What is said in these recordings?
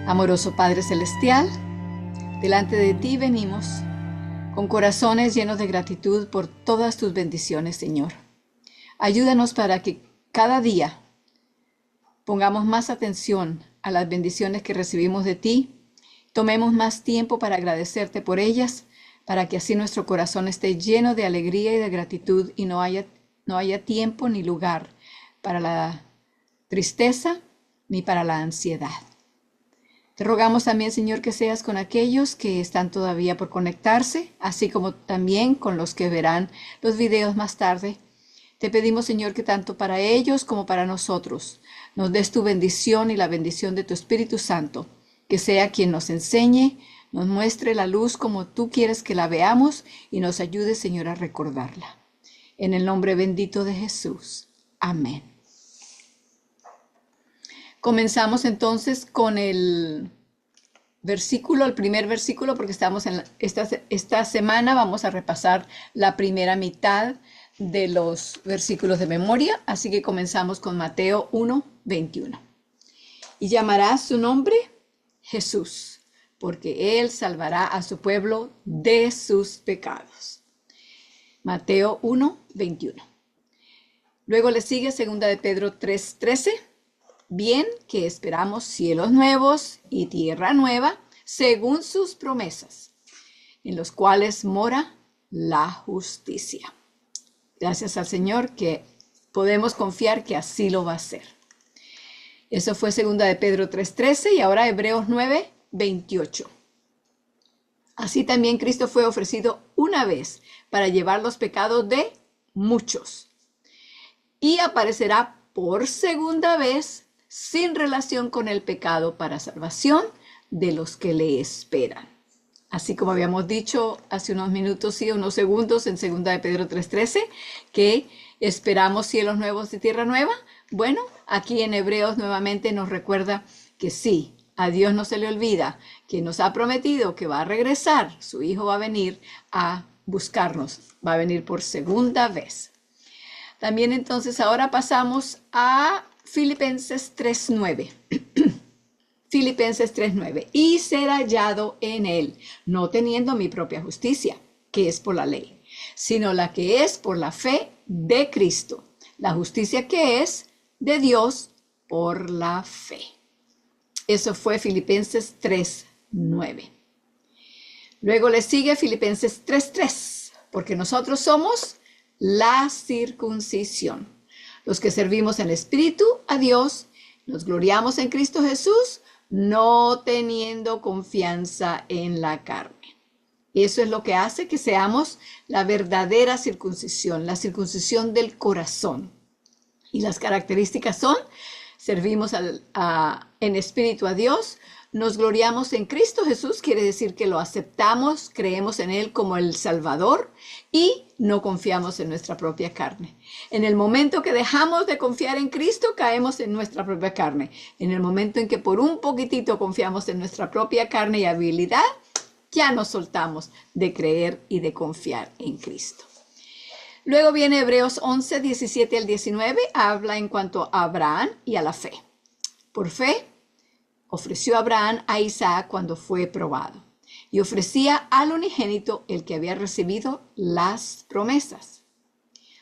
Amoroso Padre Celestial, delante de ti venimos con corazones llenos de gratitud por todas tus bendiciones, Señor. Ayúdanos para que cada día pongamos más atención a las bendiciones que recibimos de ti, tomemos más tiempo para agradecerte por ellas, para que así nuestro corazón esté lleno de alegría y de gratitud y no haya tiempo ni lugar para la tristeza ni para la ansiedad. Te rogamos también, Señor, que seas con aquellos que están todavía por conectarse, así como también con los que verán los videos más tarde. Te pedimos, Señor, que tanto para ellos como para nosotros nos des tu bendición y la bendición de tu Espíritu Santo, que sea quien nos enseñe, nos muestre la luz como tú quieres que la veamos y nos ayude, Señor, a recordarla. En el nombre bendito de Jesús. Amén. Comenzamos entonces con el primer versículo, porque estamos en esta semana vamos a repasar la primera mitad de los versículos de memoria, así que comenzamos con Mateo 1:21. Y llamará su nombre Jesús, porque él salvará a su pueblo de sus pecados. Mateo 1:21. Luego le sigue 2 de Pedro 3:13. Bien que esperamos cielos nuevos y tierra nueva, según sus promesas, en los cuales mora la justicia. Gracias al Señor que podemos confiar que así lo va a hacer. Eso fue 2 de Pedro 3:13 y ahora Hebreos 9:28. Así también Cristo fue ofrecido una vez para llevar los pecados de muchos y aparecerá por segunda vez sin relación con el pecado para salvación de los que le esperan. Así como habíamos dicho hace unos minutos y unos segundos en 2 de Pedro 3:13, que esperamos cielos nuevos y tierra nueva. Bueno, aquí en Hebreos nuevamente nos recuerda que sí, a Dios no se le olvida que nos ha prometido que va a regresar. Su Hijo va a venir a buscarnos, va a venir por segunda vez. También entonces ahora pasamos a Filipenses 3:9. Filipenses 3:9. Y ser hallado en él, no teniendo mi propia justicia, que es por la ley, sino la que es por la fe de Cristo, la justicia que es de Dios por la fe. Eso fue Filipenses 3:9. Luego le sigue Filipenses 3:3, porque nosotros somos la circuncisión, los que servimos en espíritu a Dios, nos gloriamos en Cristo Jesús, no teniendo confianza en la carne. Eso es lo que hace que seamos la verdadera circuncisión, la circuncisión del corazón. Y las características son, servimos en espíritu a Dios, nos gloriamos en Cristo Jesús, quiere decir que lo aceptamos, creemos en Él como el Salvador y no confiamos en nuestra propia carne. En el momento que dejamos de confiar en Cristo, caemos en nuestra propia carne. En el momento en que por un poquitito confiamos en nuestra propia carne y habilidad, ya nos soltamos de creer y de confiar en Cristo. Luego viene Hebreos 11, 17 al 19, habla en cuanto a Abraham y a la fe. Por fe, ofreció Abraham a Isaac cuando fue probado y ofrecía al unigénito el que había recibido las promesas,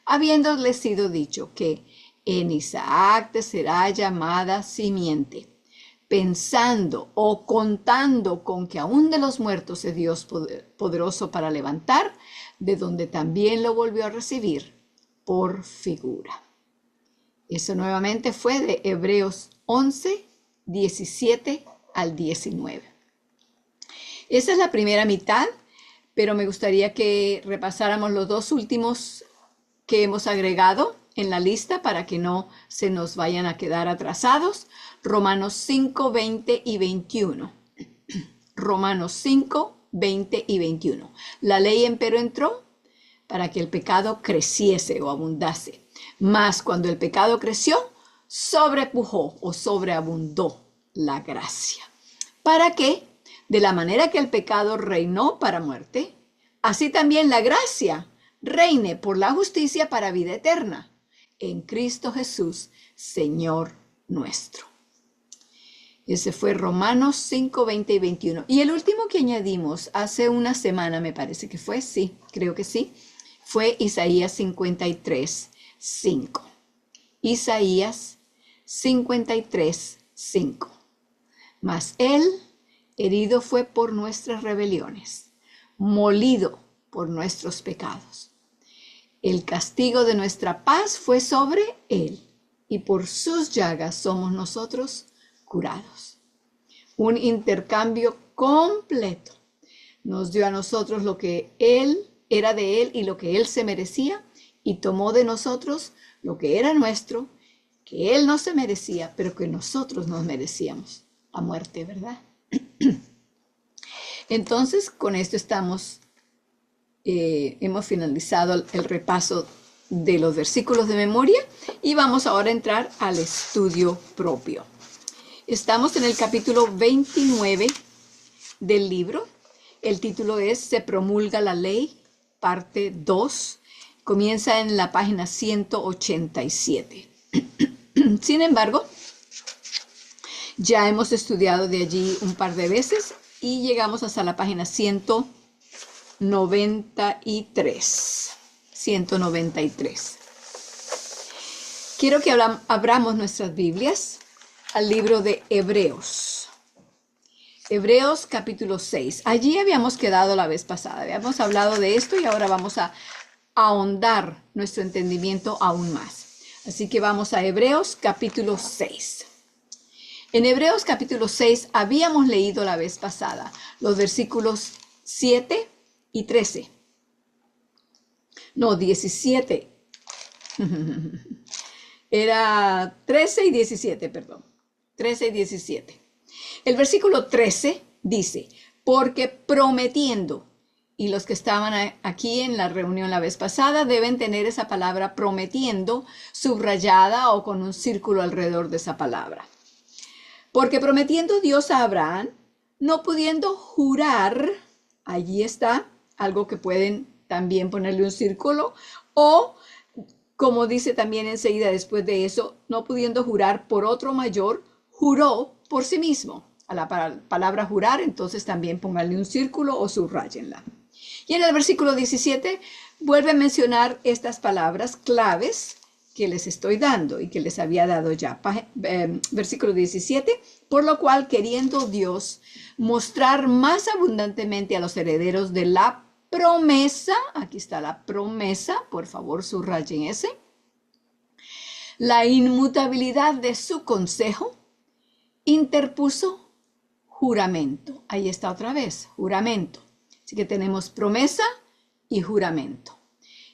habiéndole sido dicho que en Isaac te será llamada simiente, pensando o contando con que aún de los muertos es Dios poderoso para levantar, de donde también lo volvió a recibir por figura. Eso nuevamente fue de Hebreos 11, 17 al 19. Esa es la primera mitad, pero me gustaría que repasáramos los dos últimos que hemos agregado en la lista para que no se nos vayan a quedar atrasados. Romanos 5, 20 y 21. Romanos 5, 20 y 21. La ley empero entró para que el pecado creciese o abundase. Mas cuando el pecado creció, sobrepujó o sobreabundó la gracia. ¿Para qué? De la manera que el pecado reinó para muerte, así también la gracia reine por la justicia para vida eterna, en Cristo Jesús, Señor nuestro. Ese fue Romanos 5, 20 y 21. Y el último que añadimos hace una semana, me parece que fue, sí, creo que sí, fue Isaías 53, 5. Isaías 53, 5. Mas él herido fue por nuestras rebeliones, molido por nuestros pecados. El castigo de nuestra paz fue sobre él, y por sus llagas somos nosotros curados. Un intercambio completo. Nos dio a nosotros lo que él era de él y lo que él se merecía, y tomó de nosotros lo que era nuestro, que él no se merecía, pero que nosotros nos merecíamos. La muerte, ¿verdad? Entonces, con esto hemos finalizado el repaso de los versículos de memoria y vamos ahora a entrar al estudio propio. Estamos en el capítulo 29 del libro. El título es Se promulga la ley, parte 2. Comienza en la página 187. Sin embargo, ya hemos estudiado de allí un par de veces y llegamos hasta la página 193. 193. Quiero que abramos nuestras Biblias al libro de Hebreos. Hebreos capítulo 6. Allí habíamos quedado la vez pasada. Habíamos hablado de esto y ahora vamos a ahondar nuestro entendimiento aún más. Así que vamos a Hebreos capítulo 6. En Hebreos capítulo 6 habíamos leído la vez pasada los versículos 7 y 13. No, 17. Era 13 y 17, perdón. 13 y 17. El versículo 13 dice, porque prometiendo, y los que estaban aquí en la reunión la vez pasada deben tener esa palabra prometiendo subrayada o con un círculo alrededor de esa palabra. Porque prometiendo Dios a Abraham, no pudiendo jurar, allí está algo que pueden también ponerle un círculo, o como dice también enseguida después de eso, no pudiendo jurar por otro mayor, juró por sí mismo. A la palabra jurar, entonces también pónganle un círculo o subrayenla. Y en el versículo 17 vuelve a mencionar estas palabras claves que les estoy dando y que les había dado ya. Versículo 17, por lo cual queriendo Dios mostrar más abundantemente a los herederos de la promesa, aquí está la promesa, por favor subrayen ese, la inmutabilidad de su consejo, interpuso juramento. Ahí está otra vez, juramento. Así que tenemos promesa y juramento.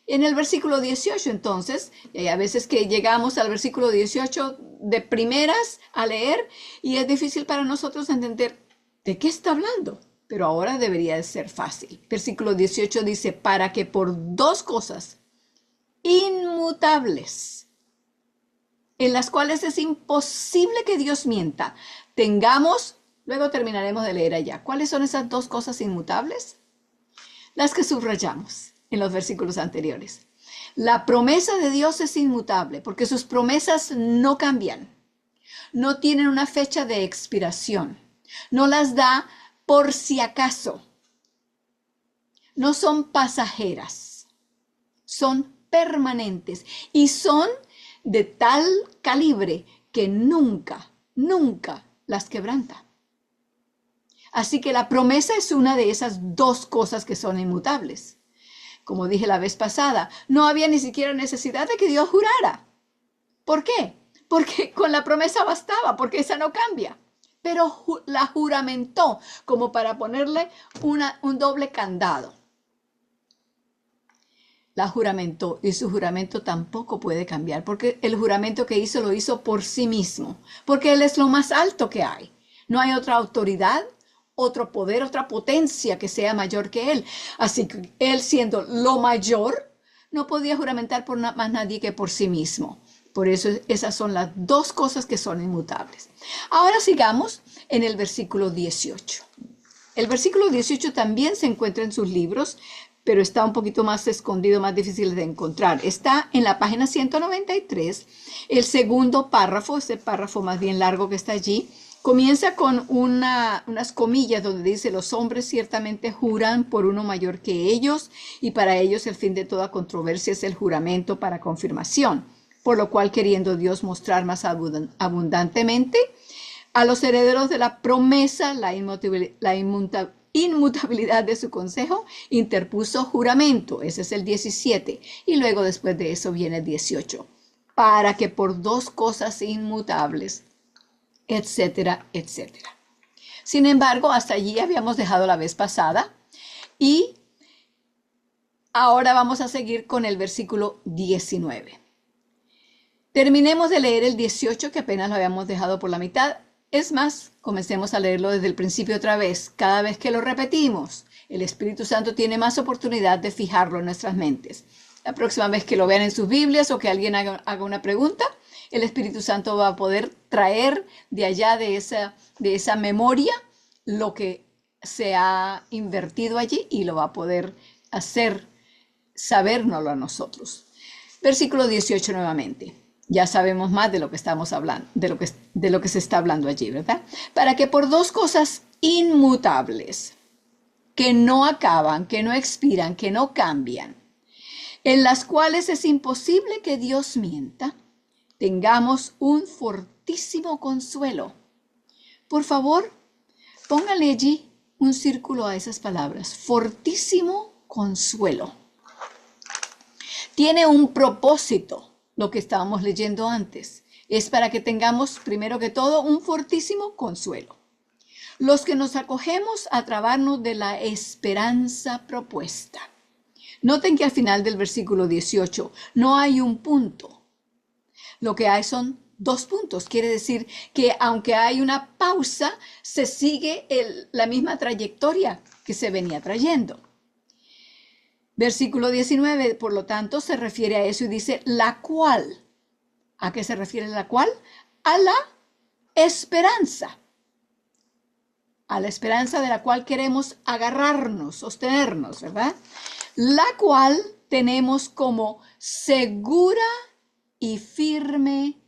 En el versículo 18, entonces, y hay a veces que llegamos al versículo 18 de primeras a leer y es difícil para nosotros entender de qué está hablando, pero ahora debería de ser fácil. Versículo 18 dice, para que por dos cosas inmutables, en las cuales es imposible que Dios mienta, tengamos, luego terminaremos de leer allá. ¿Cuáles son esas dos cosas inmutables? Las que subrayamos en los versículos anteriores. La promesa de Dios es inmutable porque sus promesas no cambian, no tienen una fecha de expiración, no las da por si acaso, no son pasajeras, son permanentes y son de tal calibre que nunca las quebranta. Así que la promesa es una de esas dos cosas que son inmutables. Como dije la vez pasada, no había ni siquiera necesidad de que Dios jurara. ¿Por qué? Porque con la promesa bastaba, porque esa no cambia. Pero la juramentó como para ponerle un doble candado. La juramentó y su juramento tampoco puede cambiar, porque el juramento que hizo lo hizo por sí mismo, porque Él es lo más alto que hay. No hay otra autoridad, otro poder, otra potencia que sea mayor que Él. Así que Él, siendo lo mayor, no podía juramentar por más nadie que por sí mismo. Por eso esas son las dos cosas que son inmutables. Ahora sigamos en el versículo 18. El versículo 18 también se encuentra en sus libros, pero está un poquito más escondido, más difícil de encontrar. Está en la página 193, el segundo párrafo, ese párrafo más bien largo que está allí, Comienza con unas comillas donde dice, los hombres ciertamente juran por uno mayor que ellos, y para ellos el fin de toda controversia es el juramento para confirmación, por lo cual queriendo Dios mostrar más abundantemente a los herederos de la promesa la inmutabilidad de su consejo, interpuso juramento, ese es el 17, y luego después de eso viene el 18, para que por dos cosas inmutables, etcétera, etcétera. Sin embargo, hasta allí habíamos dejado la vez pasada y ahora vamos a seguir con el versículo 19. Terminemos de leer el 18, que apenas lo habíamos dejado por la mitad. Es más, comencemos a leerlo desde el principio otra vez. Cada vez que lo repetimos, el Espíritu Santo tiene más oportunidad de fijarlo en nuestras mentes. La próxima vez que lo vean en sus Biblias o que alguien haga una pregunta, el Espíritu Santo va a poder traer de allá de esa memoria lo que se ha invertido allí y lo va a poder hacer sabérnoslo a nosotros. Versículo 18 nuevamente. Ya sabemos más de lo que estamos hablando, de lo que se está hablando allí, ¿verdad? Para que por dos cosas inmutables, que no acaban, que no expiran, que no cambian, en las cuales es imposible que Dios mienta, tengamos un fortísimo consuelo. Por favor, póngale allí un círculo a esas palabras. Fortísimo consuelo. Tiene un propósito, lo que estábamos leyendo antes. Es para que tengamos, primero que todo, un fortísimo consuelo. Los que nos acogemos a trabarnos de la esperanza propuesta. Noten que al final del versículo 18 no hay un punto. Lo que hay son dos puntos. Quiere decir que aunque hay una pausa, se sigue la misma trayectoria que se venía trayendo. Versículo 19, por lo tanto, se refiere a eso y dice, la cual. ¿A qué se refiere la cual? A la esperanza. A la esperanza de la cual queremos agarrarnos, sostenernos, ¿verdad? La cual tenemos como segura y firme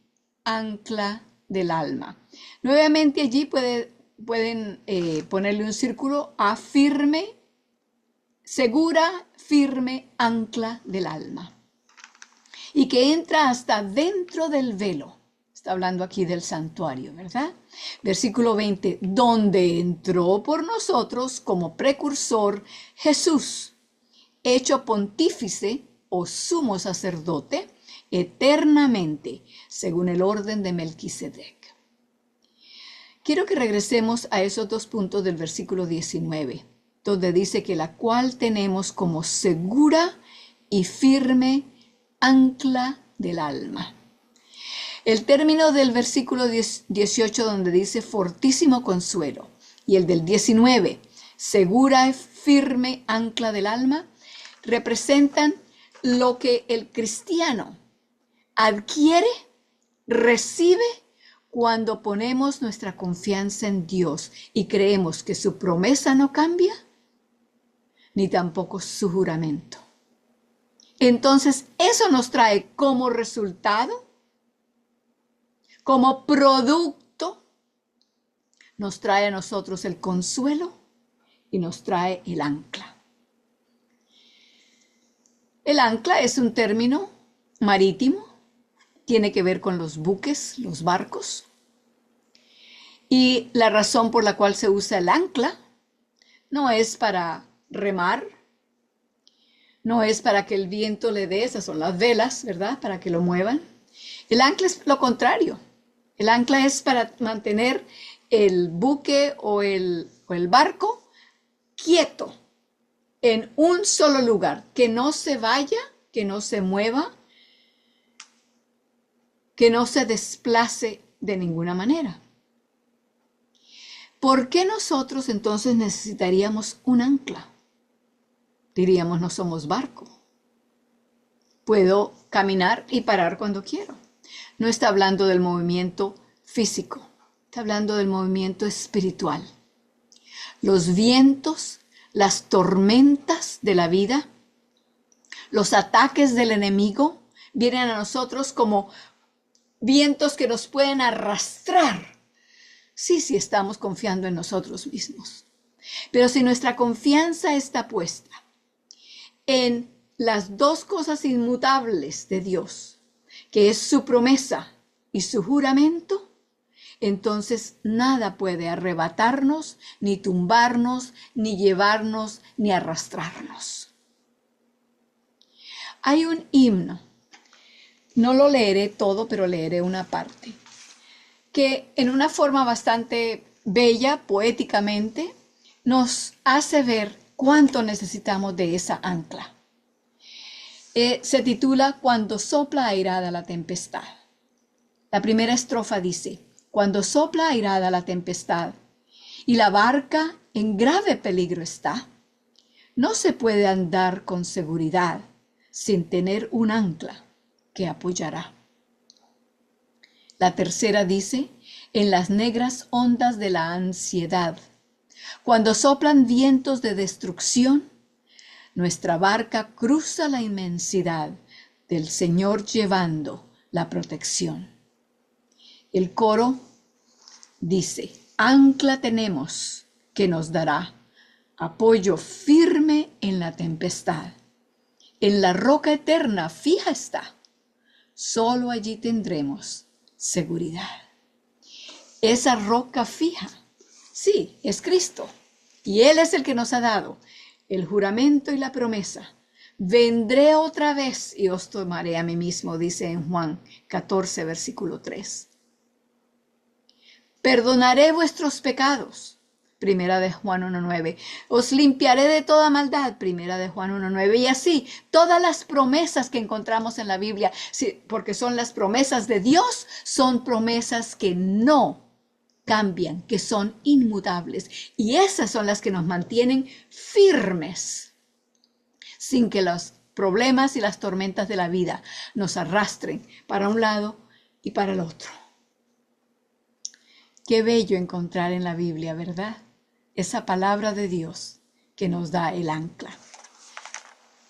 ancla del alma. Nuevamente allí pueden ponerle un círculo a firme, segura, firme ancla del alma. Y que entra hasta dentro del velo. Está hablando aquí del santuario, ¿verdad? Versículo 20, donde entró por nosotros como precursor Jesús, hecho pontífice o sumo sacerdote, eternamente, según el orden de Melquisedec. Quiero que regresemos a esos dos puntos del versículo 19, donde dice que la cual tenemos como segura y firme ancla del alma. El término del versículo 18, donde dice fortísimo consuelo, y el del 19, segura y firme ancla del alma, representan lo que el cristiano adquiere, recibe cuando ponemos nuestra confianza en Dios y creemos que su promesa no cambia, ni tampoco su juramento. Entonces, eso nos trae como resultado, como producto, nos trae a nosotros el consuelo y nos trae el ancla. El ancla es un término marítimo, tiene que ver con los buques, los barcos. Y la razón por la cual se usa el ancla no es para remar, no es para que el viento le dé, esas son las velas, ¿verdad? Para que lo muevan. El ancla es lo contrario. El ancla es para mantener el buque o el barco quieto en un solo lugar, que no se vaya, que no se mueva, que no se desplace de ninguna manera. ¿Por qué nosotros entonces necesitaríamos un ancla? Diríamos, no somos barco. Puedo caminar y parar cuando quiero. No está hablando del movimiento físico, está hablando del movimiento espiritual. Los vientos, las tormentas de la vida, los ataques del enemigo vienen a nosotros como vientos que nos pueden arrastrar Sí, estamos confiando en nosotros mismos. Pero si nuestra confianza está puesta en las dos cosas inmutables de Dios, que es su promesa y su juramento, entonces nada puede arrebatarnos, ni tumbarnos, ni llevarnos, ni arrastrarnos. Hay un himno, no lo leeré todo, pero leeré una parte, que en una forma bastante bella, poéticamente, nos hace ver cuánto necesitamos de esa ancla. Se titula Cuando sopla airada la tempestad. La primera estrofa dice: cuando sopla airada la tempestad y la barca en grave peligro está, no se puede andar con seguridad sin tener un ancla que apoyará. La tercera dice: en las negras ondas de la ansiedad, cuando soplan vientos de destrucción, nuestra barca cruza la inmensidad del Señor llevando la protección. El coro dice: ancla tenemos que nos dará apoyo firme en la tempestad. En la roca eterna fija está, solo allí tendremos seguridad. Esa roca fija, sí, es Cristo. Y Él es el que nos ha dado el juramento y la promesa. Vendré otra vez y os tomaré a mí mismo, dice en Juan 14, versículo 3. Perdonaré vuestros pecados, primera de Juan 1:9. Os limpiaré de toda maldad, primera de Juan 1:9. Y así, todas las promesas que encontramos en la Biblia, porque son las promesas de Dios, son promesas que no cambian, que son inmutables. Y esas son las que nos mantienen firmes, sin que los problemas y las tormentas de la vida nos arrastren para un lado y para el otro. Qué bello encontrar en la Biblia, ¿verdad? Esa palabra de Dios que nos da el ancla.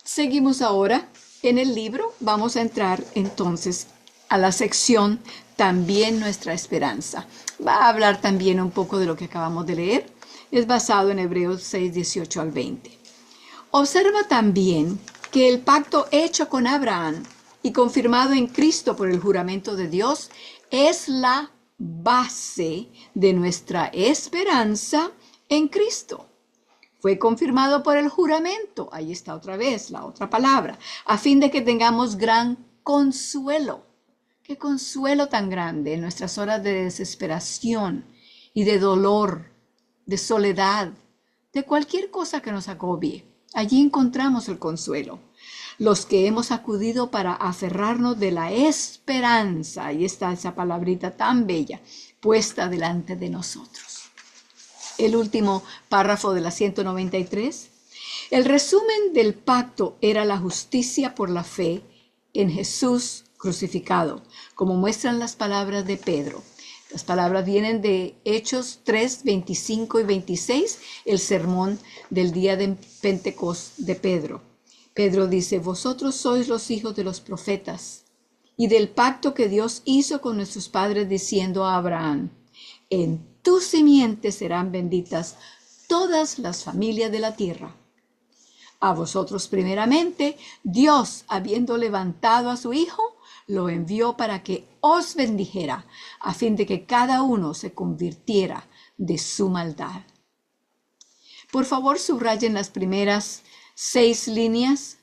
Seguimos ahora en el libro. Vamos a entrar entonces a la sección También nuestra esperanza. Va a hablar también un poco de lo que acabamos de leer. Es basado en Hebreos 6, 18 al 20. Observa también que el pacto hecho con Abraham y confirmado en Cristo por el juramento de Dios es la base de nuestra esperanza en Cristo. Fue confirmado por el juramento, ahí está otra vez la otra palabra, a fin de que tengamos gran consuelo. Qué consuelo tan grande en nuestras horas de desesperación y de dolor, de soledad, de cualquier cosa que nos agobie. Allí encontramos el consuelo. Los que hemos acudido para aferrarnos de la esperanza, ahí está esa palabrita tan bella, puesta delante de nosotros. El último párrafo de la 193. El resumen del pacto era la justicia por la fe en Jesús crucificado, como muestran las palabras de Pedro. Las palabras vienen de Hechos 3, 25 y 26, el sermón del día de Pentecostés de Pedro. Pedro dice: vosotros sois los hijos de los profetas y del pacto que Dios hizo con nuestros padres, diciendo a Abraham: en tu simiente serán benditas todas las familias de la tierra. A vosotros primeramente, Dios, habiendo levantado a su Hijo, lo envió para que os bendijera, a fin de que cada uno se convirtiera de su maldad. Por favor, subrayen las primeras 6 líneas,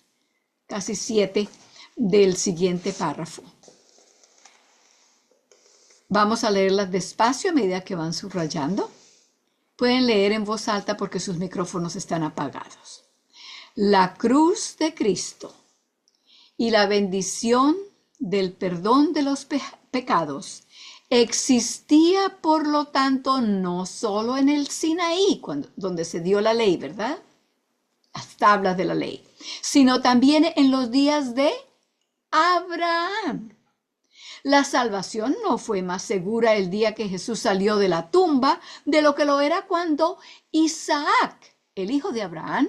casi 7, del siguiente párrafo. Vamos a leerlas despacio a medida que van subrayando. Pueden leer en voz alta porque sus micrófonos están apagados. La cruz de Cristo y la bendición del perdón de los pecados existía, por lo tanto, no solo en el Sinaí, donde se dio la ley, ¿verdad? Las tablas de la ley, sino también en los días de Abraham. La salvación no fue más segura el día que Jesús salió de la tumba de lo que lo era cuando Isaac, el hijo de Abraham,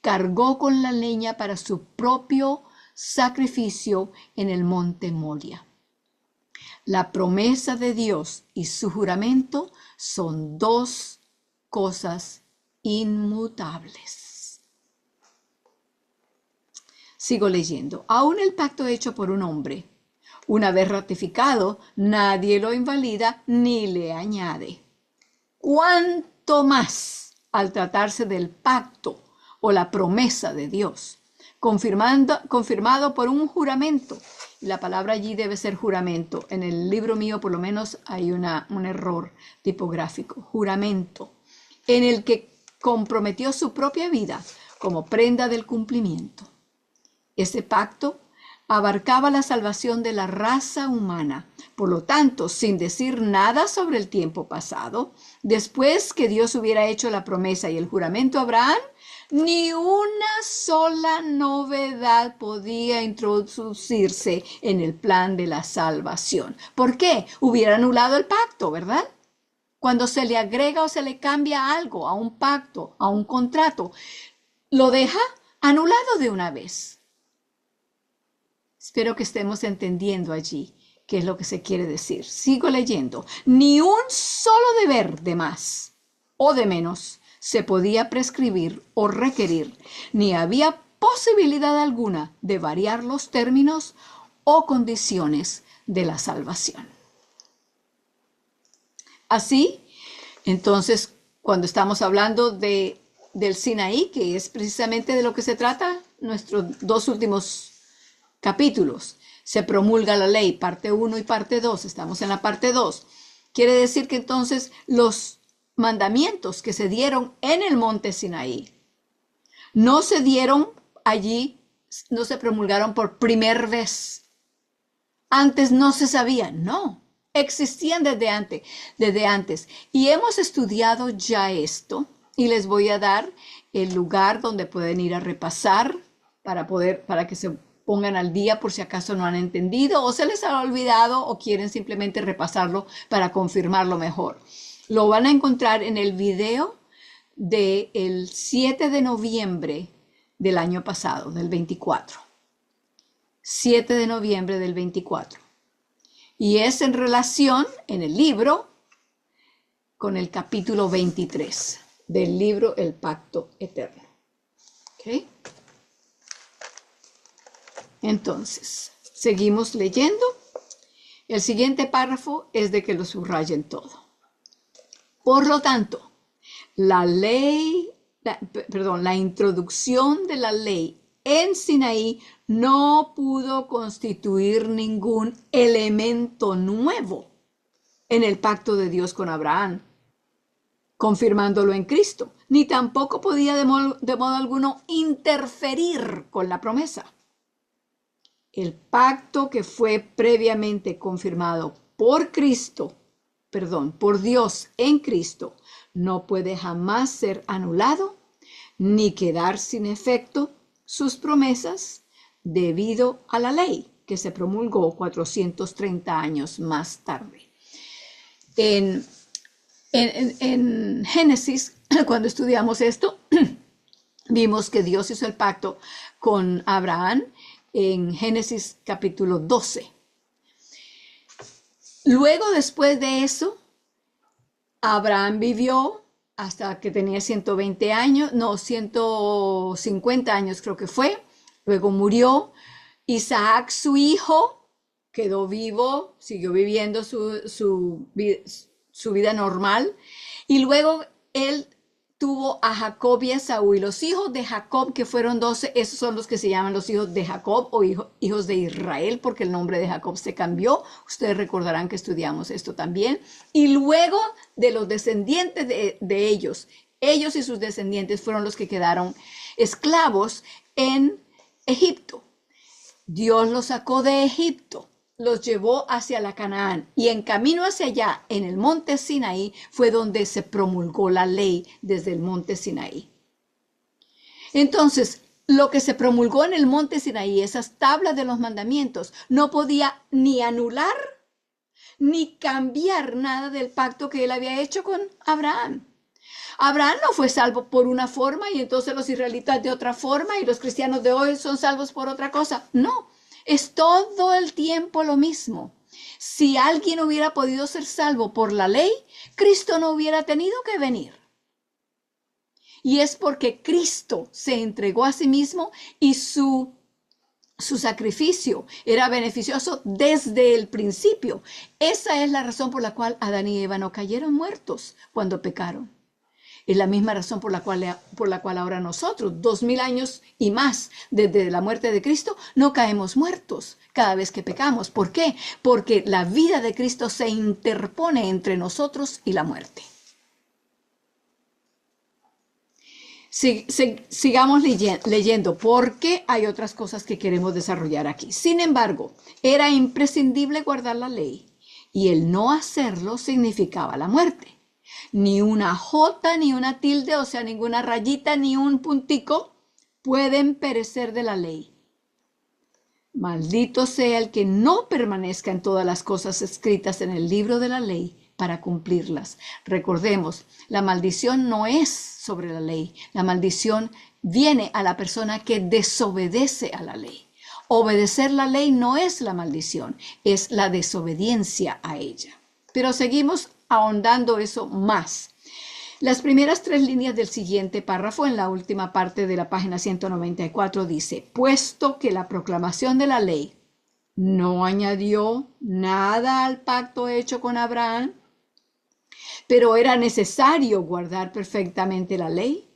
cargó con la leña para su propio sacrificio en el monte Moria. La promesa de Dios y su juramento son dos cosas inmutables. Sigo leyendo. Aún el pacto hecho por un hombre, una vez ratificado, nadie lo invalida ni le añade. ¿Cuánto más al tratarse del pacto o la promesa de Dios, confirmado por un juramento? La palabra allí debe ser juramento. En el libro mío por lo menos hay un error tipográfico. Juramento, en el que comprometió su propia vida como prenda del cumplimiento. Ese pacto abarcaba la salvación de la raza humana. Por lo tanto, sin decir nada sobre el tiempo pasado, después que Dios hubiera hecho la promesa y el juramento a Abraham, ni una sola novedad podía introducirse en el plan de la salvación. ¿Por qué? Hubiera anulado el pacto, ¿verdad? Cuando se le agrega o se le cambia algo a un pacto, a un contrato, lo deja anulado de una vez. Espero que estemos entendiendo allí qué es lo que se quiere decir. Sigo leyendo. Ni un solo deber de más o de menos se podía prescribir o requerir, ni había posibilidad alguna de variar los términos o condiciones de la salvación. Así, entonces, cuando estamos hablando del Sinaí, que es precisamente de lo que se trata nuestros dos últimos capítulos, se promulga la ley, parte 1 y parte 2, estamos en la parte 2. Quiere decir que entonces los mandamientos que se dieron en el monte Sinaí no se dieron allí, no se promulgaron por primera vez. Antes no se sabía, no, existían desde antes. Y hemos estudiado ya esto y les voy a dar el lugar donde pueden ir a repasar para que se pongan al día por si acaso no han entendido o se les ha olvidado o quieren simplemente repasarlo para confirmarlo mejor. Lo van a encontrar en el video del 7 de noviembre del año pasado, del 24. 7 de noviembre del 24. Y es en relación, en el libro, con el capítulo 23 del libro El Pacto Eterno. ¿Ok? Entonces, seguimos leyendo. El siguiente párrafo es de que lo subrayen todo. Por lo tanto, la introducción de la ley en Sinaí no pudo constituir ningún elemento nuevo en el pacto de Dios con Abraham, confirmándolo en Cristo, ni tampoco podía de modo alguno interferir con la promesa. El pacto que fue previamente confirmado por Dios en Cristo, no puede jamás ser anulado ni quedar sin efecto sus promesas debido a la ley que se promulgó 430 años más tarde. En Génesis, cuando estudiamos esto, vimos que Dios hizo el pacto con Abraham en Génesis capítulo 12. Luego, después de eso, Abraham vivió hasta que tenía 150 años creo que fue. Luego murió. Isaac, su hijo, quedó vivo, siguió viviendo su vida normal. Y luego él tuvo a Jacob y a Esaú. Y los hijos de Jacob, que fueron 12, esos son los que se llaman los hijos de Jacob o hijos de Israel, porque el nombre de Jacob se cambió. Ustedes recordarán que estudiamos esto también. Y luego de los descendientes de ellos y sus descendientes fueron los que quedaron esclavos en Egipto. Dios los sacó de Egipto, los llevó hacia la Canaán y en camino hacia allá, en el monte Sinaí, fue donde se promulgó la ley desde el monte Sinaí. Entonces, lo que se promulgó en el monte Sinaí, esas tablas de los mandamientos, no podía ni anular ni cambiar nada del pacto que él había hecho con Abraham. Abraham no fue salvo por una forma y entonces los israelitas de otra forma y los cristianos de hoy son salvos por otra cosa. No, es todo el tiempo lo mismo. Si alguien hubiera podido ser salvo por la ley, Cristo no hubiera tenido que venir. Y es porque Cristo se entregó a sí mismo y su sacrificio era beneficioso desde el principio. Esa es la razón por la cual Adán y Eva no cayeron muertos cuando pecaron. Es la misma razón por la cual ahora nosotros, 2000 años y más desde la muerte de Cristo, no caemos muertos cada vez que pecamos. ¿Por qué? Porque la vida de Cristo se interpone entre nosotros y la muerte. Sigamos leyendo porque hay otras cosas que queremos desarrollar aquí. Sin embargo, era imprescindible guardar la ley y el no hacerlo significaba la muerte. Ni una jota, ni una tilde, o sea, ninguna rayita, ni un puntico pueden perecer de la ley. Maldito sea el que no permanezca en todas las cosas escritas en el libro de la ley para cumplirlas. Recordemos, la maldición no es sobre la ley. La maldición viene a la persona que desobedece a la ley. Obedecer la ley no es la maldición, es la desobediencia a ella. Pero seguimos ahondando eso más. Las primeras 3 líneas del siguiente párrafo, en la última parte de la página 194, dice: puesto que la proclamación de la ley no añadió nada al pacto hecho con Abraham, pero era necesario guardar perfectamente la ley,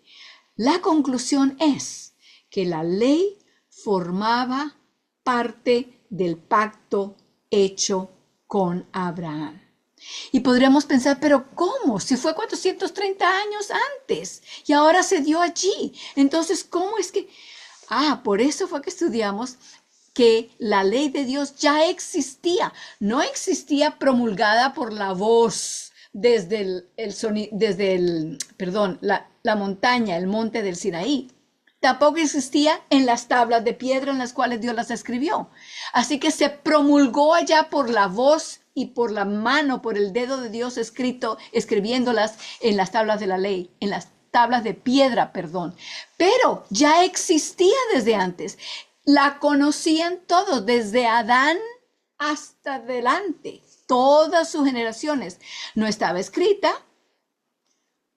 la conclusión es que la ley formaba parte del pacto hecho con Abraham. Y podríamos pensar, pero ¿cómo? Si fue 430 años antes y ahora se dio allí. Entonces, ¿cómo es que? Por eso fue que estudiamos que la ley de Dios ya existía. No existía promulgada por la voz desde la montaña, el monte del Sinaí. Tampoco existía en las tablas de piedra en las cuales Dios las escribió. Así que se promulgó allá por la voz y por la mano, por el dedo de Dios escribiéndolas en las tablas de la ley, en las tablas de piedra, perdón. Pero ya existía desde antes. La conocían todos, desde Adán hasta adelante, todas sus generaciones. No estaba escrita,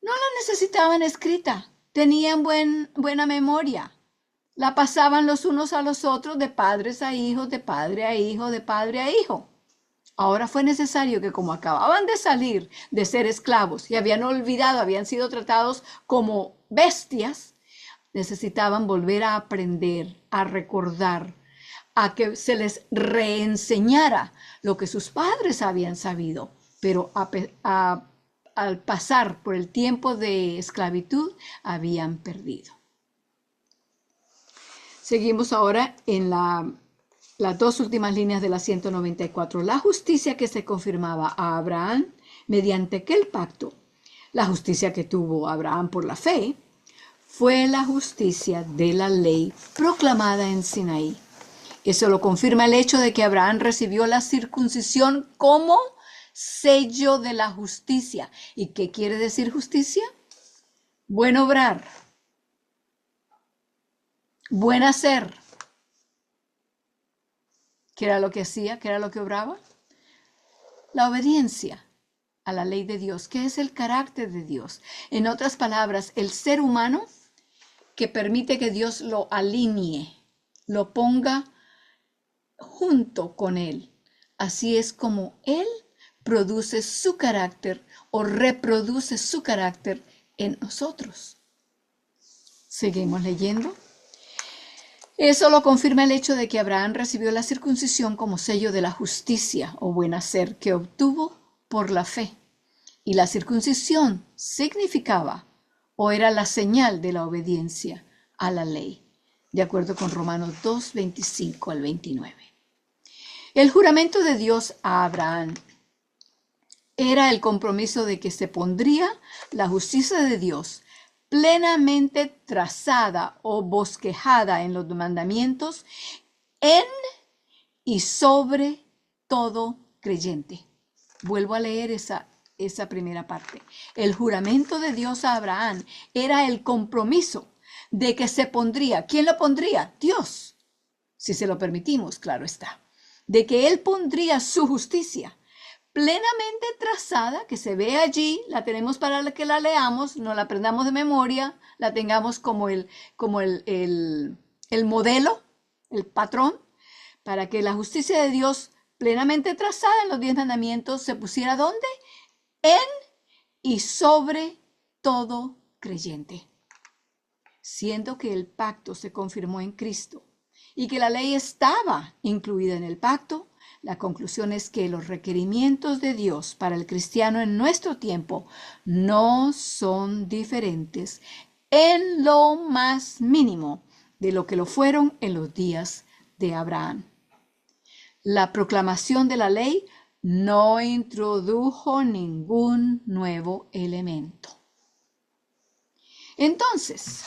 no la necesitaban escrita. Tenían buena memoria. La pasaban los unos a los otros de padres a hijos, de padre a hijo, de padre a hijo. Ahora fue necesario que, como acababan de salir de ser esclavos y habían sido tratados como bestias, necesitaban volver a aprender, a recordar, a que se les reenseñara lo que sus padres habían sabido, pero al pasar por el tiempo de esclavitud, habían perdido. Seguimos ahora en las 2 últimas líneas de la 194. La justicia que se confirmaba a Abraham mediante aquel pacto, la justicia que tuvo Abraham por la fe, fue la justicia de la ley proclamada en Sinaí. Eso lo confirma el hecho de que Abraham recibió la circuncisión como sello de la justicia. ¿Y qué quiere decir justicia? Buen obrar, buen hacer. ¿Qué era lo que hacía? ¿Qué era lo que obraba? La obediencia a la ley de Dios, que es el carácter de Dios. En otras palabras, el ser humano que permite que Dios lo alinee, lo ponga junto con Él. Así es como Él produce su carácter o reproduce su carácter en nosotros. Seguimos leyendo. Eso lo confirma el hecho de que Abraham recibió la circuncisión como sello de la justicia o buen hacer que obtuvo por la fe. Y la circuncisión significaba o era la señal de la obediencia a la ley, de acuerdo con Romanos 2, 25 al 29. El juramento de Dios a Abraham era el compromiso de que se pondría la justicia de Dios plenamente trazada o bosquejada en los mandamientos en y sobre todo creyente. Vuelvo a leer esa primera parte. El juramento de Dios a Abraham era el compromiso de que se pondría. ¿Quién lo pondría? Dios. Si se lo permitimos, claro está. de que Él pondría su justicia plenamente trazada, que se ve allí, la tenemos para que la leamos, no la aprendamos de memoria, la tengamos como el modelo, el patrón, para que la justicia de Dios plenamente trazada en los 10 mandamientos se pusiera ¿dónde? En y sobre todo creyente. Siendo que el pacto se confirmó en Cristo y que la ley estaba incluida en el pacto, la conclusión es que los requerimientos de Dios para el cristiano en nuestro tiempo no son diferentes en lo más mínimo de lo que lo fueron en los días de Abraham. La proclamación de la ley no introdujo ningún nuevo elemento. Entonces,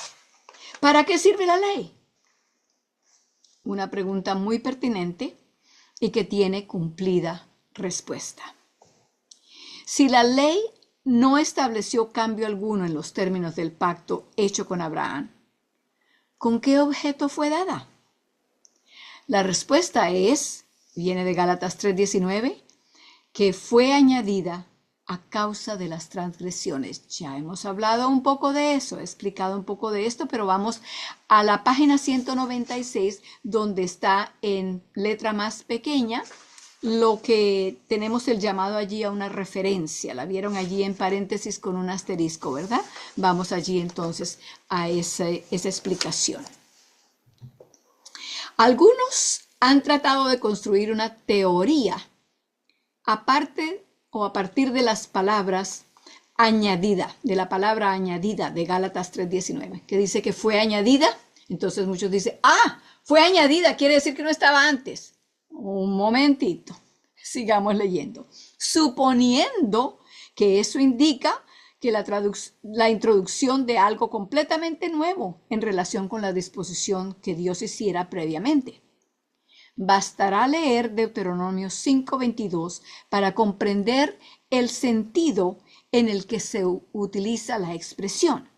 ¿para qué sirve la ley? Una pregunta muy pertinente y que tiene cumplida respuesta. Si la ley no estableció cambio alguno en los términos del pacto hecho con Abraham, ¿con qué objeto fue dada? La respuesta viene de Gálatas 3:19, que fue añadida a causa de las transgresiones. Ya hemos hablado un poco de eso, he explicado un poco de esto, pero vamos a la página 196, donde está en letra más pequeña lo que tenemos el llamado allí a una referencia. La vieron allí en paréntesis con un asterisco, ¿verdad? Vamos allí entonces a esa explicación. Algunos han tratado de construir una teoría aparte o a partir de las palabras añadida, de la palabra añadida de Gálatas 3:19, que dice que fue añadida. Entonces muchos dicen, fue añadida, quiere decir que no estaba antes. Un momentito, sigamos leyendo. Suponiendo que eso indica que la introducción de algo completamente nuevo en relación con la disposición que Dios hiciera previamente. Bastará leer Deuteronomio 5:22 para comprender el sentido en el que se utiliza la expresión.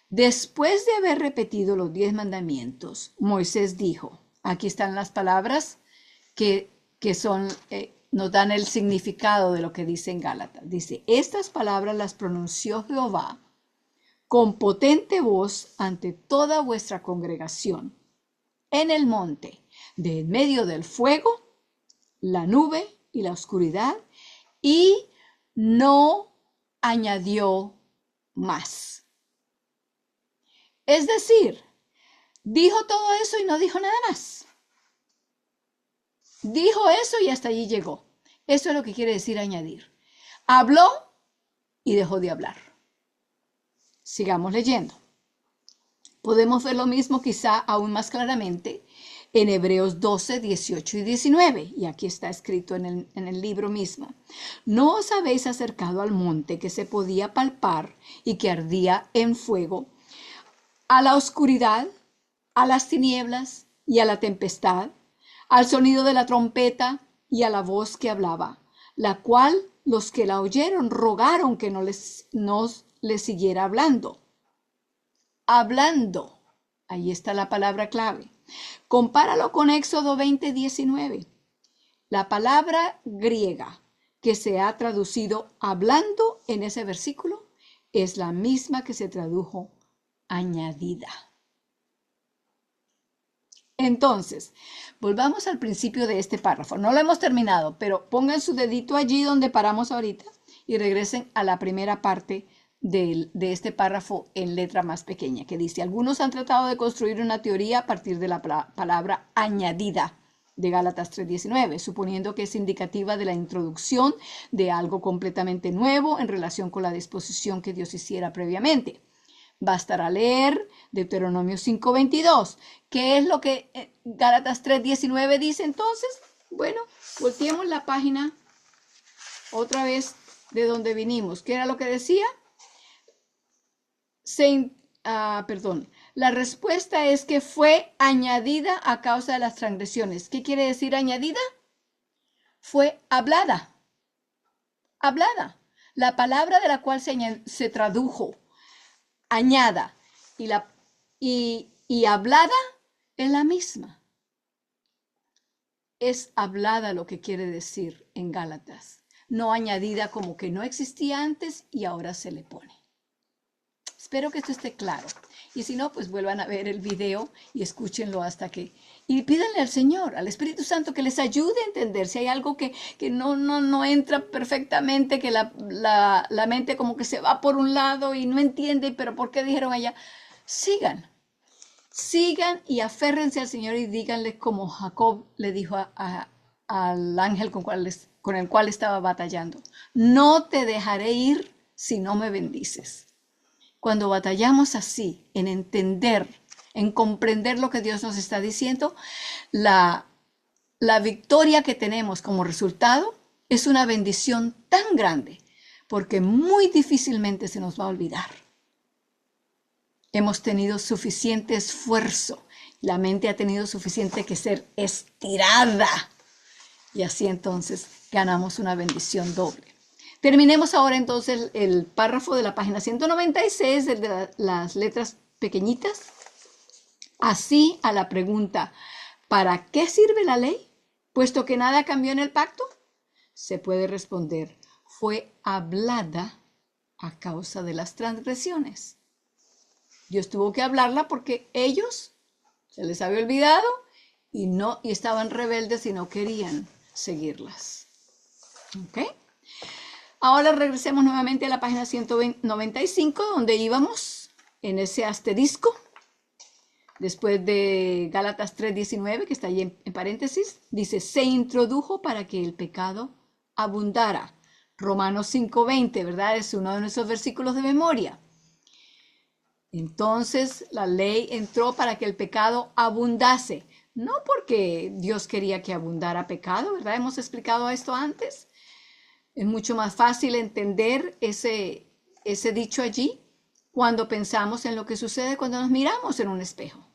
Después de haber repetido los 10 mandamientos, Moisés dijo, aquí están las palabras que nos dan el significado de lo que dice en Gálatas. Dice, estas palabras las pronunció Jehová con potente voz ante toda vuestra congregación en el monte, de en medio del fuego, la nube y la oscuridad, y no añadió más. Es decir, dijo todo eso y no dijo nada más. Dijo eso y hasta allí llegó. Eso es lo que quiere decir añadir. Habló y dejó de hablar. Sigamos leyendo. Podemos ver lo mismo quizá aún más claramente en Hebreos 12, 18 y 19. Y aquí está escrito en el libro mismo. ¿No os habéis acercado al monte que se podía palpar y que ardía en fuego, a la oscuridad, a las tinieblas y a la tempestad, al sonido de la trompeta y a la voz que hablaba, la cual los que la oyeron rogaron que no les siguiera hablando? Hablando, ahí está la palabra clave. Compáralo con Éxodo 20, 19. La palabra griega que se ha traducido hablando en ese versículo es la misma que se tradujo añadida. Entonces, volvamos al principio de este párrafo. No lo hemos terminado, pero pongan su dedito allí donde paramos ahorita y regresen a la primera parte de este párrafo en letra más pequeña, que dice, algunos han tratado de construir una teoría a partir de la palabra añadida de Gálatas 3:19, suponiendo que es indicativa de la introducción de algo completamente nuevo en relación con la disposición que Dios hiciera previamente. Bastará leer Deuteronomio 5:22. ¿Qué es lo que Gálatas 3:19 dice entonces? Bueno, volteemos la página otra vez de donde vinimos. ¿Qué era lo que decía? La respuesta es que fue añadida a causa de las transgresiones. ¿Qué quiere decir añadida? Fue hablada. Hablada. La palabra de la cual se tradujo añada y hablada es la misma. es hablada lo que quiere decir en Gálatas, no añadida como que no existía antes y ahora se le pone. Espero que esto esté claro. Y si no, pues vuelvan a ver el video y escúchenlo hasta que... Y pídanle al Señor, al Espíritu Santo, que les ayude a entender si hay algo que no entra perfectamente, que la mente como que se va por un lado y no entiende, pero ¿por qué dijeron allá? Sigan y aférrense al Señor y díganle como Jacob le dijo al ángel con el cual estaba batallando: no te dejaré ir si no me bendices. Cuando batallamos así, en entender, en comprender lo que Dios nos está diciendo, la victoria que tenemos como resultado es una bendición tan grande, porque muy difícilmente se nos va a olvidar. Hemos tenido suficiente esfuerzo, la mente ha tenido suficiente que ser estirada, y así entonces ganamos una bendición doble. Terminemos ahora entonces el párrafo de la página 196 de las letras pequeñitas. Así, a la pregunta, ¿para qué sirve la ley? Puesto que nada cambió en el pacto, se puede responder: fue hablada a causa de las transgresiones. Dios tuvo que hablarla porque ellos se les había olvidado y estaban rebeldes y no querían seguirlas. ¿Ok? Ahora regresemos nuevamente a la página 195, donde íbamos en ese asterisco. Después de Gálatas 3:19, que está ahí en paréntesis, dice: se introdujo para que el pecado abundara. Romanos 5:20, ¿verdad? Es uno de nuestros versículos de memoria. Entonces la ley entró para que el pecado abundase. No porque Dios quería que abundara pecado, ¿verdad? Hemos explicado esto antes. Es mucho más fácil entender ese dicho allí cuando pensamos en lo que sucede cuando nos miramos en un espejo.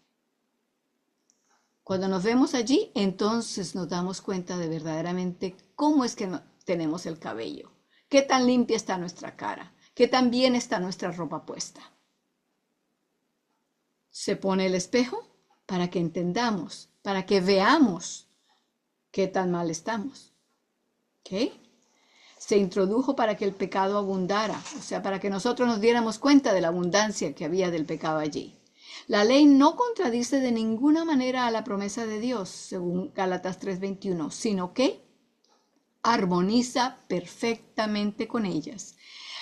Cuando nos vemos allí, entonces nos damos cuenta de verdaderamente cómo es que tenemos el cabello, qué tan limpia está nuestra cara, qué tan bien está nuestra ropa puesta. Se pone el espejo para que entendamos, para que veamos qué tan mal estamos. ¿Ok? Se introdujo para que el pecado abundara, o sea, para que nosotros nos diéramos cuenta de la abundancia que había del pecado allí. La ley no contradice de ninguna manera a la promesa de Dios, según Gálatas 3:21, sino que armoniza perfectamente con ellas.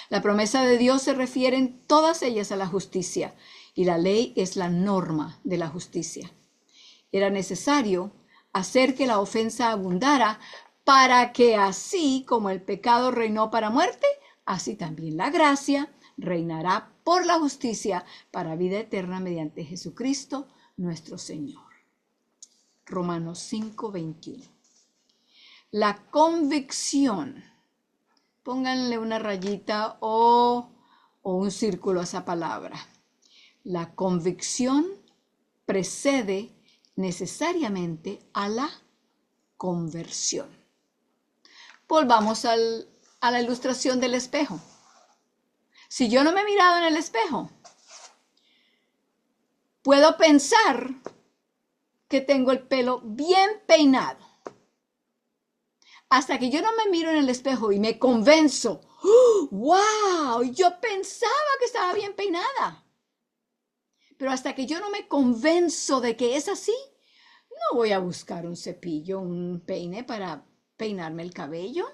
La promesa de Dios se refieren todas ellas a la justicia, y la ley es la norma de la justicia. Era necesario hacer que la ofensa abundara para que así como el pecado reinó para muerte, así también la gracia reinará por la justicia para vida eterna mediante Jesucristo nuestro Señor. Romanos 5:21. La convicción, pónganle una rayita o un círculo a esa palabra. La convicción precede necesariamente a la conversión. Volvamos a la ilustración del espejo. Si yo no me he mirado en el espejo, puedo pensar que tengo el pelo bien peinado. Hasta que yo no me miro en el espejo y me convenzo, ¡wow! Yo pensaba que estaba bien peinada. Pero hasta que yo no me convenzo de que es así, no voy a buscar un cepillo, un peine para peinarme el cabello.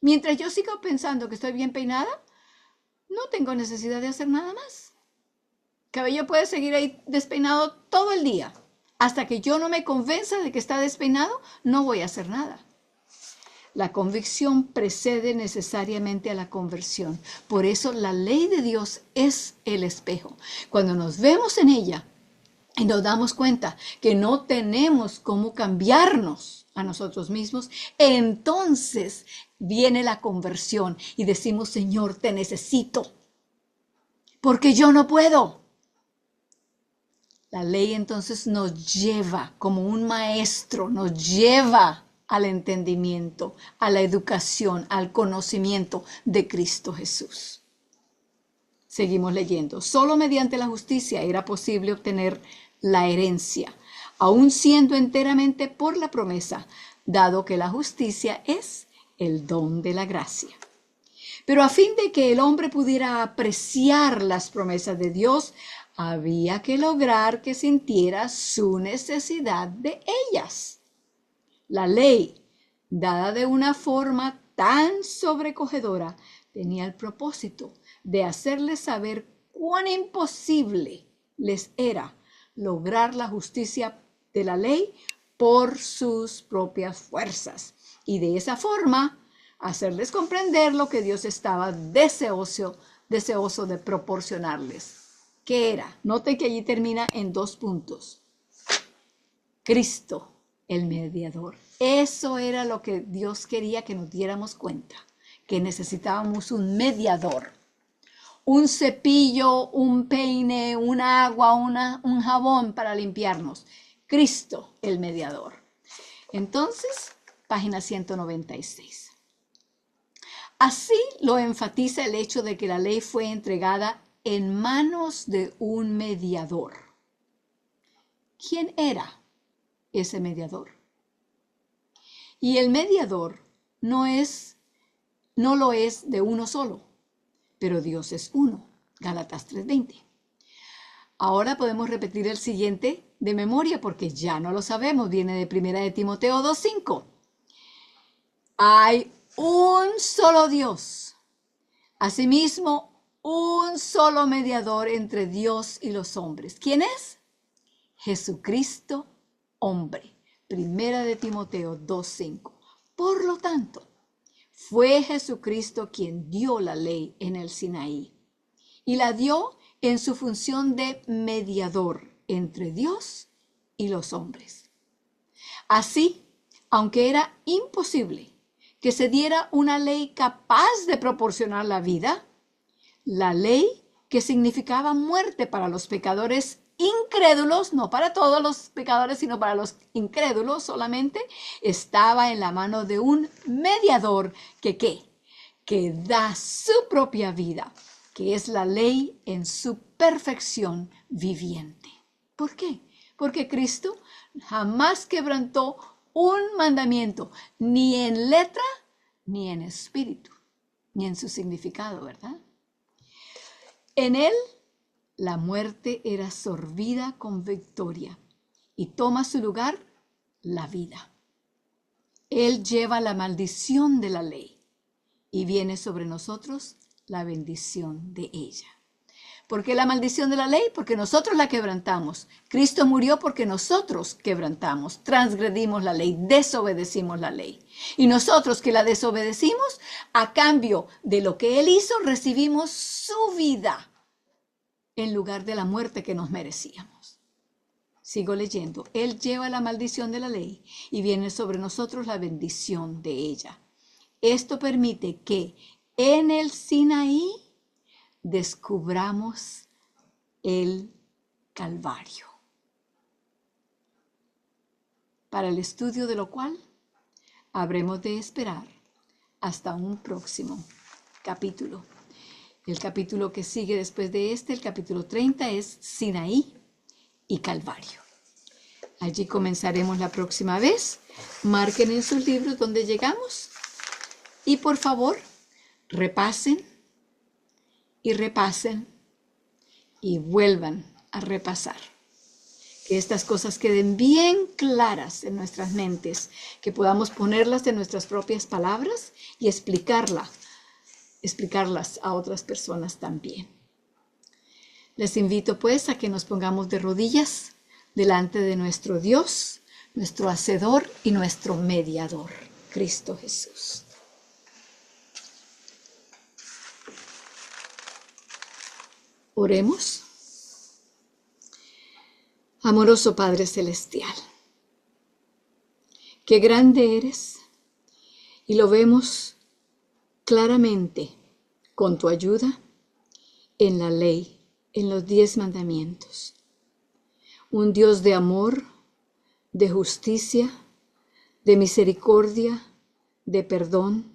Mientras yo siga pensando que estoy bien peinada, no tengo necesidad de hacer nada más. El cabello puede seguir ahí despeinado todo el día. Hasta que yo no me convenza de que está despeinado, no voy a hacer nada. La convicción precede necesariamente a la conversión. Por eso la ley de Dios es el espejo. Cuando nos vemos en ella y nos damos cuenta que no tenemos cómo cambiarnos a nosotros mismos, entonces viene la conversión y decimos: Señor, te necesito, porque yo no puedo. La ley entonces nos lleva como un maestro, nos lleva al entendimiento, a la educación, al conocimiento de Cristo Jesús. Seguimos leyendo. Solo mediante la justicia era posible obtener la herencia. aun siendo enteramente por la promesa, dado que la justicia es el don de la gracia. Pero a fin de que el hombre pudiera apreciar las promesas de Dios, había que lograr que sintiera su necesidad de ellas. La ley, dada de una forma tan sobrecogedora, tenía el propósito de hacerles saber cuán imposible les era lograr la justicia de la ley por sus propias fuerzas, y de esa forma hacerles comprender lo que Dios estaba deseoso de proporcionarles. ¿Qué era? Note que allí termina en 2 puntos. Cristo, el mediador. Eso era lo que Dios quería que nos diéramos cuenta, que necesitábamos un mediador. Un cepillo, un peine, un agua, un jabón para limpiarnos. Cristo, el mediador. Entonces, página 196. Así lo enfatiza el hecho de que la ley fue entregada en manos de un mediador. ¿Quién era ese mediador? Y el mediador no lo es de uno solo, pero Dios es uno. Gálatas 3:20. Ahora podemos repetir el siguiente de memoria porque ya no lo sabemos. Viene de 1 de Timoteo 2:5. Hay un solo Dios. Asimismo, un solo mediador entre Dios y los hombres. ¿Quién es? Jesucristo, hombre. 1 de Timoteo 2:5. Por lo tanto, fue Jesucristo quien dio la ley en el Sinaí y la dio en su función de mediador entre Dios y los hombres. Así, aunque era imposible que se diera una ley capaz de proporcionar la vida, la ley que significaba muerte para los pecadores incrédulos, no para todos los pecadores, sino para los incrédulos solamente, estaba en la mano de un mediador que da su propia vida, que es la ley en su perfección viviente. ¿Por qué? Porque Cristo jamás quebrantó un mandamiento, ni en letra, ni en espíritu, ni en su significado, ¿verdad? En él, la muerte era sorbida con victoria y toma su lugar la vida. Él lleva la maldición de la ley y viene sobre nosotros la bendición de ella. ¿Por qué la maldición de la ley? Porque nosotros la quebrantamos. Cristo murió porque nosotros quebrantamos, transgredimos la ley, desobedecimos la ley. Y nosotros que la desobedecimos, a cambio de lo que Él hizo, recibimos su vida en lugar de la muerte que nos merecíamos. Sigo leyendo. Él lleva la maldición de la ley y viene sobre nosotros la bendición de ella. Esto permite que en el Sinaí descubramos el Calvario, para el estudio de lo cual habremos de esperar hasta un próximo capítulo. El capítulo que sigue después de este, el capítulo 30, es Sinaí y Calvario. Allí comenzaremos la próxima vez. Marquen en sus libros donde llegamos y por favor repasen y repasen y vuelvan a repasar. Que estas cosas queden bien claras en nuestras mentes, que podamos ponerlas en nuestras propias palabras y explicarlas a otras personas también. Les invito pues a que nos pongamos de rodillas delante de nuestro Dios, nuestro Hacedor y nuestro Mediador, Cristo Jesús. Oremos. Amoroso Padre Celestial, qué grande eres y lo vemos claramente con tu ayuda en la ley, en los 10 mandamientos. Un Dios de amor, de justicia, de misericordia, de perdón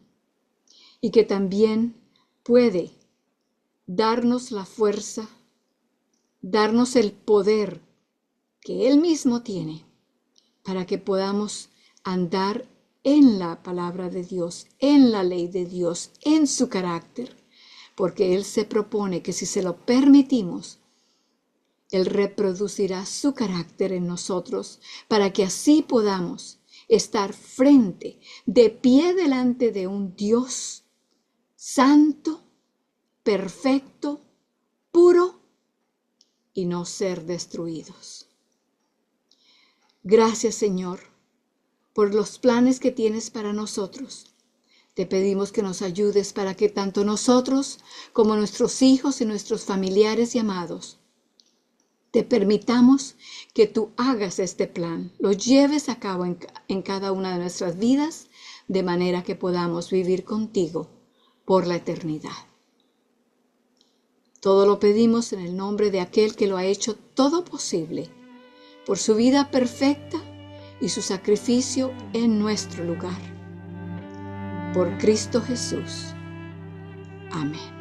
y que también puede darnos la fuerza, darnos el poder que Él mismo tiene para que podamos andar en la palabra de Dios, en la ley de Dios, en su carácter, porque Él se propone que si se lo permitimos, Él reproducirá su carácter en nosotros, para que así podamos estar de pie delante de un Dios santo, perfecto, puro y no ser destruidos. Gracias, Señor, por los planes que tienes para nosotros. Te pedimos que nos ayudes para que tanto nosotros como nuestros hijos y nuestros familiares y amados te permitamos que tú hagas este plan, lo lleves a cabo en cada una de nuestras vidas, de manera que podamos vivir contigo por la eternidad. Todo lo pedimos en el nombre de aquel que lo ha hecho todo posible, por su vida perfecta y su sacrificio en nuestro lugar. Por Cristo Jesús. Amén.